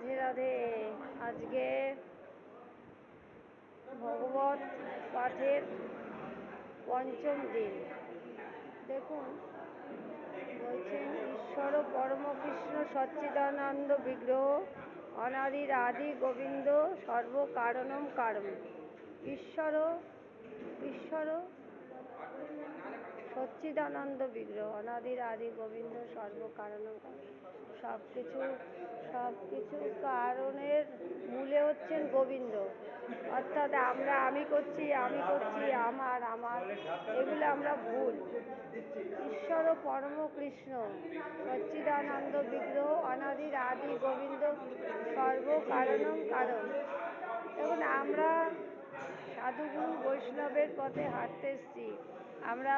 রাধে রাধে। আজকে ভগবত পাঠের পঞ্চম দিন। দেখুন, বলছেন ঈশ্বর পরম কৃষ্ণ সচ্চিদানন্দ বিগ্রহ অনাদির আদি গোবিন্দ সর্ব কারণম কারণ। ঈশ্বর ঈশ্বর সচ্চিদানন্দ বিগ্রহ অনাদির আদি গোবিন্দ সর্ব কারণম কারণ। সব কিছু কারণের মূলে হচ্ছেন গোবিন্দ। অর্থাৎ আমি করছি আমার এগুলো আমরা ভুল। ঈশ্বর পরম কৃষ্ণ সচ্চিদানন্দ বিগ্রহ অনাদির আদি গোবিন্দ সর্ব কারণম কারণ। দেখুন, আমরা সাধুগুরু বৈষ্ণবের পথে হাঁটতে এসছি। আমরা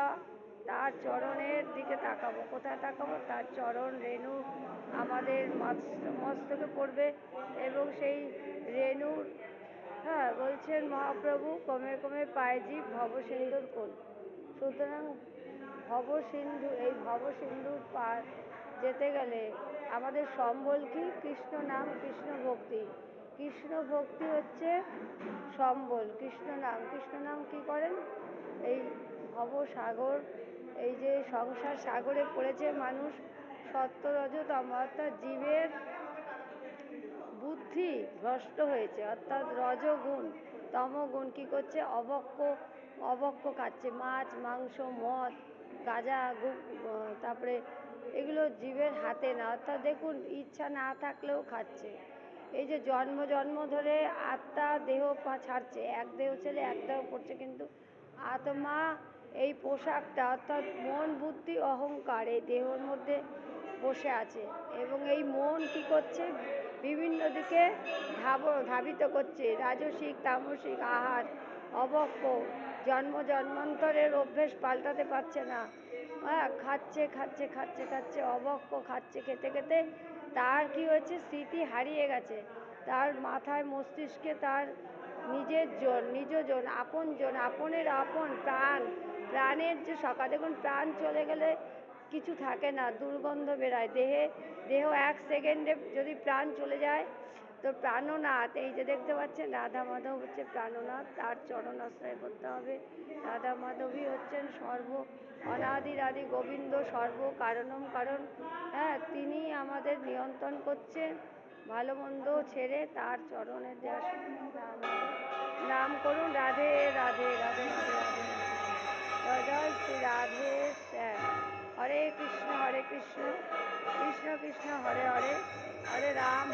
তার চরণের দিকে তাকাবো। কোথায় তাকাবো? তার চরণ রেণু আমাদের মস্তকে পড়বে এবং সেই রেণুর বলছেন মহাপ্রভু ক্রমে ক্রমে পায়জীব ভবসিন্ধুর কোল। সুতরাং এই ভবসিন্ধুর পার যেতে গেলে আমাদের সম্বল কি? কৃষ্ণ নাম, কৃষ্ণ ভক্তি। কৃষ্ণ ভক্তি হচ্ছে সম্বল। কৃষ্ণ নাম কি করেন? এই ভবসাগর, এই যে সংসার সাগরে পড়েছে মানুষ, সত্য রজ তম, অর্থাৎ জীবের বুদ্ধি ভ্রষ্ট হয়েছে। অর্থাৎ রজগুণ, তমগুণ কি করছে? অবক্ষ খাচ্ছে, মাছ মাংস মদ গাঁজা তারপরে এগুলো জীবের হাতে না। অর্থাৎ দেখুন, ইচ্ছা না থাকলেও খাচ্ছে। এই যে জন্ম ধরে আত্মা দেহ ছাড়ছে, এক দেহ ছেলে এক দেহ পড়ছে, কিন্তু আত্মা এই পোশাকটা অর্থাৎ মন বুদ্ধি অহংকার এই দেহের মধ্যে বসে আছে এবং এই মন কি করছে? বিভিন্ন দিকে ধাবিত করছে। রাজসিক তামসিক আহার, অবক্ষ, জন্মান্তরের অভ্যেস পাল্টাতে পারছে না। খাচ্ছে অবক্ষ খাচ্ছে। খেতে তার কি হয়েছে? স্মৃতি হারিয়ে গেছে। তার মাথায় মস্তিষ্কে তার নিজজন আপনজন, আপনের আপন প্রাণের যে সকাল। দেখুন, প্রাণ চলে গেলে কিছু থাকে না, দুর্গন্ধ বেরায় দেহ এক সেকেন্ডে যদি প্রাণ চলে যায় তো প্রাণনাথ, এই যে দেখতে পাচ্ছেন রাধা মাধব হচ্ছে প্রাণনাথ, তার চরণ আশ্রয় করতে হবে। রাধা মাধবই হচ্ছেন অনাদির আদি গোবিন্দ সর্ব কারণম কারণ। তিনি আমাদের নিয়ন্ত্রণ করছেন। ভালো মন্দ ছেড়ে তার চরণে নাম করুন। রাধে রাধে রাধে রাধে রাধে। জয় শ্রী রাধে শ্যাম। হরে কৃষ্ণ কৃষ্ণ কৃষ্ণ হরে হরে, হরে রাম